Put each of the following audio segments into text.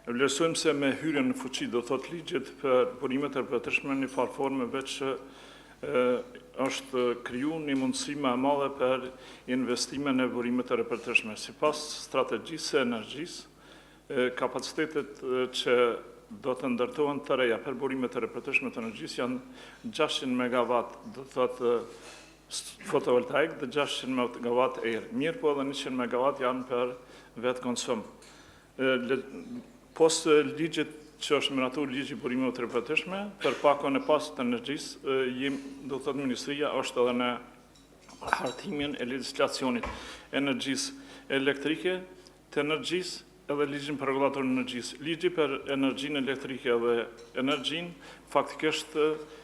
Vlerësojmë se me hyrjen në fuqi do thot ligjet për burimet e përgjithshme në farë forme veç është kriju një mundësi më e madhe për investime në burimet e përgjithshme. Sipas strategjisë së energjisë, kapacitetet që do të ndërtohen të reja për burimet e përgjithshme të energjisë janë 600 MW, do thotë fotovoltaik dhe 600 MW erë. Mirë po edhe 100 MW janë për vetë konsum. Post ligjit që është miratuar ligji burimeve të përgjithshme, për pakon e pastë të energjisë, do thotë Ministria është edhe në hartimin e legjislacionit energjisë elektrike, të energjisë edhe ligjin për regulator energjisë. Ligji për energjinë elektrike dhe energjinë faktikisht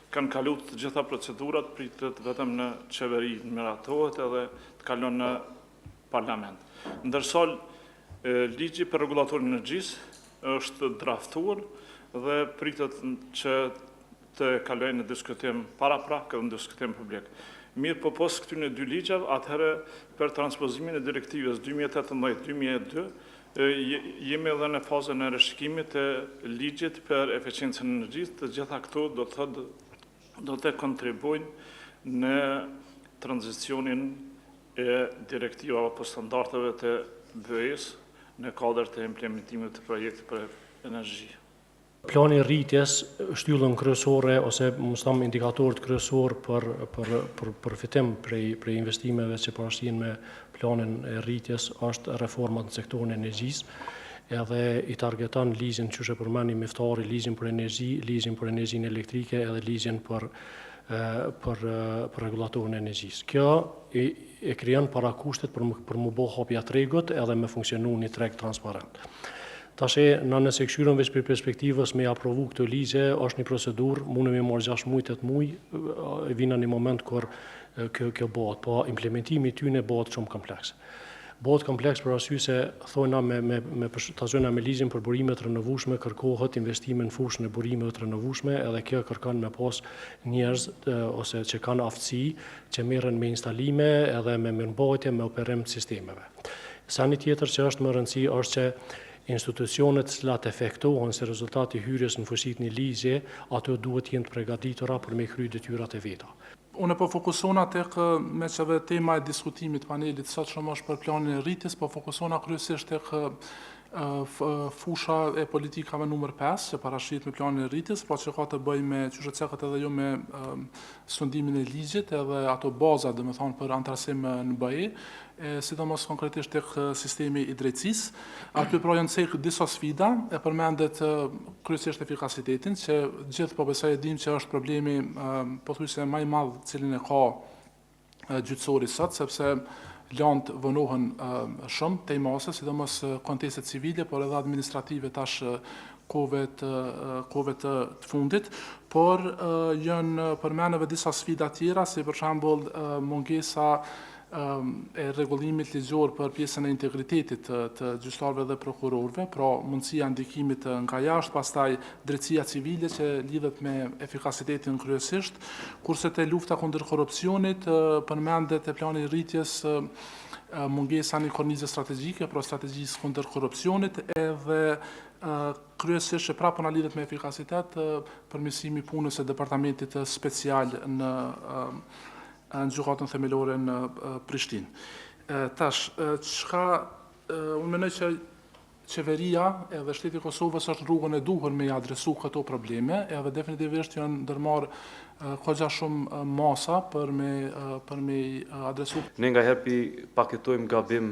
kanë kalu të gjitha procedurat, pritet vetëm në qeveri, miratohet edhe të kalon në parlament. Ndërsa ligji për regulator energjisë është draftuar dhe pritet që të kalojnë në diskutim paraprak në diskutim publik. Mirë po pas këtyre dy ligjeve, atëherë për transpozimin e direktivës 2018-2002, jemi edhe në fazën e rishikimit të ligjit për eficiencën e energjisë, të gjitha këto do të kontribuojnë në tranzicionin e direktivave apo standardeve të BE-s në kuadër të implementimit të projektit për energji. Plani rritjes shtyllën kryesore ose mustam indikatorët kryesor për përfitim prej investimeve që parashtrihen me planin e rritjes është reformat në sektorin e energjisë, edhe i targeton ligjin që përmendni miftari, ligjin për energji, ligjin për energjinë elektrike edhe ligjin për regulatorin e energjisë. Kjo e krijon parakushtet për mu bo hapja tregut edhe me funksionu një treg transparent. Tashe, nëse këshyron veç për perspektivës me aprovu këto ligje, është një procedurë, mundëm e marrë 6 muaj, 8 muaj, vina një moment kur kjo bëhet, po implementimi tyne bëhet shumë kompleks. Bëhet kompleks për arsye se thojna me ligjin për burimet renovueshme kërkohet investime në fushën e burimeve të renovueshme, edhe kjo kërkon me pas njerëz ose që kanë aftësi që merren me instalime edhe me mirëmbajtje me operim të sistemeve. Sa një tjetër që është më rëndësi është që institucionet që efektohen si rezultati hyrjes në fuqi një ligje, ato duhet jenë të përgatitura për me kry detyrat e veta. Unë po fokusona tek me çave tema e diskutimit panelit sot shumë është për planin e rritjes, po fokusona kryesisht tek fusha e politikave numër 5 që parashit me planin e rritjes, pra që ka të bëj me qyshëcekët edhe jo me sundimin e ligjit edhe ato baza, dhe me thonë, për antarësim në BE, sidomos konkretisht tek sistemi i drejtësisë. Aty pra janë cekë disa sfida, e përmendet kryesisht efikasitetin, që gjithë po besoj e dim që është problemi pothuajse më i madh cilin e ka gjyqësori sot, sepse lantë vënohen shumë te mase, sidomos kontestet civile, por edhe administrative tash kohëve të fundit, por janë përmeneve disa sfida tjera, si për shembull mungesa e rregullimit ligjor për pjesën e integritetit të gjyqtarëve dhe prokurorëve, pra mundësia ndikimit nga jashtë, pastaj drejtësia civile që lidhet me efikasitetin kryesisht, kurse te lufta kundër korrupsionit përmendet e plani i rritjes mungesa një kornizë strategjike, pra strategjisë kundër korrupsionit, edhe kryesisht që prapë na lidhet me efikasitet përmirësimi punës së departamentit special në gjykatën themelore në Prishtinë. Tash, unë mendoj që qeveria edhe shteti i Kosovës është rrugën e duhur me i adresu këto probleme, edhe definitivisht janë ndërmarrë kogja shumë masa për me adresu. Ne nga herë paketojmë gabim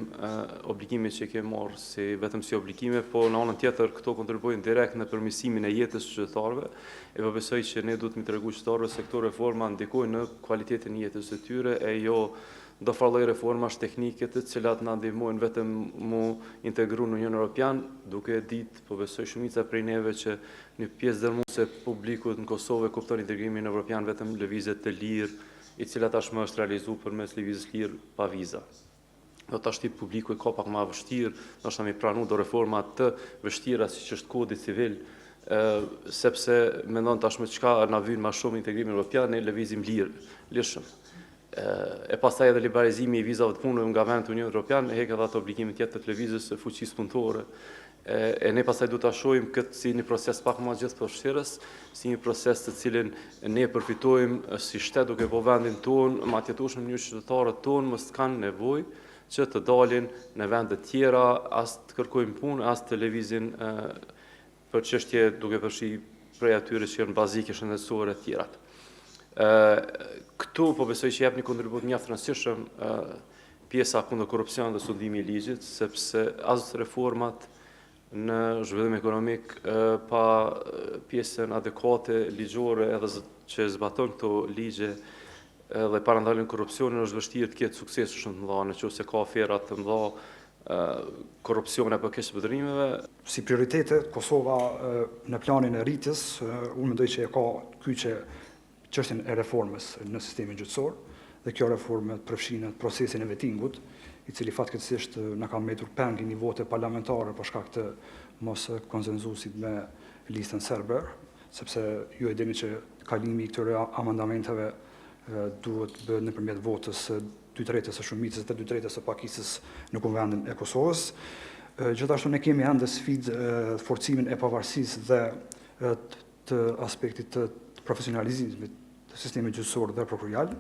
obligime që kemi marrë si vetëm si obligime, po në anën tjetër këto kontribuojnë direkt në përmirësimin e jetës së qytetarëve. E besoj që ne duhet të tregu qytetarëve se këto reforma ndikojnë në cilësinë e jetës së tyre e jo do farlloj reformash teknike të cilat na ndihmojnë vetëm mu integru në Unionin Evropian, duke ditë, po besoj shumica prej neve që një pjesë dërmuese e publikut në Kosovë kupton integrimin evropian vetëm lëvizje të lirë, i cila tashmë është realizuar përmes lëvizjes lirë pa viza. Do tash ti publiku e ka pak më vështirë, ndoshta me pranu do reforma të vështira siç është kodi civil, sepse mendon tashmë çka na vjen më shumë integrimin evropian në lëvizim lirshëm. E pastaj edhe liberalizimi i vizave të punëve nga vendet e Unionit Evropian hek edhe ato obligime tjetër të lëvizjes së fuqisë punëtore E ne pastaj du ta shohim këtë si një proces pak më gjithëpërfshirës, si një proces të cilin ne përfitojmë si shtet duke po vendin tonë, ma tjetush në mënyrë që qytetarët tonë mos kanë nevojë që të dalin në vende tjera, as të kërkojnë punë, as të lëvizin për çështje duke përfshi prej atyre që janë bazike shëndetësore të tjerat. Këtu po besoj që jep një kontribut mjaft rëndësishëm pjesa kundër korrupsionit dhe studimi i ligjit, sepse as reformat në zhvillim ekonomik pa pjesën adekuate ligjore edhe që zbaton këto ligje dhe parandalin korrupsionin është vështirë të ketë sukses shumë të mëdha, nëse ka afera të mëdha korrupsione apo keq zbulrimeve. Si prioritete, Kosova në planin e rritjes, unë mendoj që e ka kyçe çështjen e reformës në sistemin gjyqësor, dhe kjo reformë përfshin procesin e vettingut, i cili fatkeqësisht na ka mbetur peng në vote parlamentare për shkak të mos konsenzusit me listën serbe, sepse ju e dini që kalimi i këtyre amendamenteve duhet bëhet nëpërmjet votës 2/3 së shumicës dhe 2/3 së pakicës në Kuvendin e Kosovës. Gjithashtu ne kemi ende sfidë forcimin e pavarësisë dhe të aspektit të profesionalizimit të sistemit gjyqësor dhe prokurorial.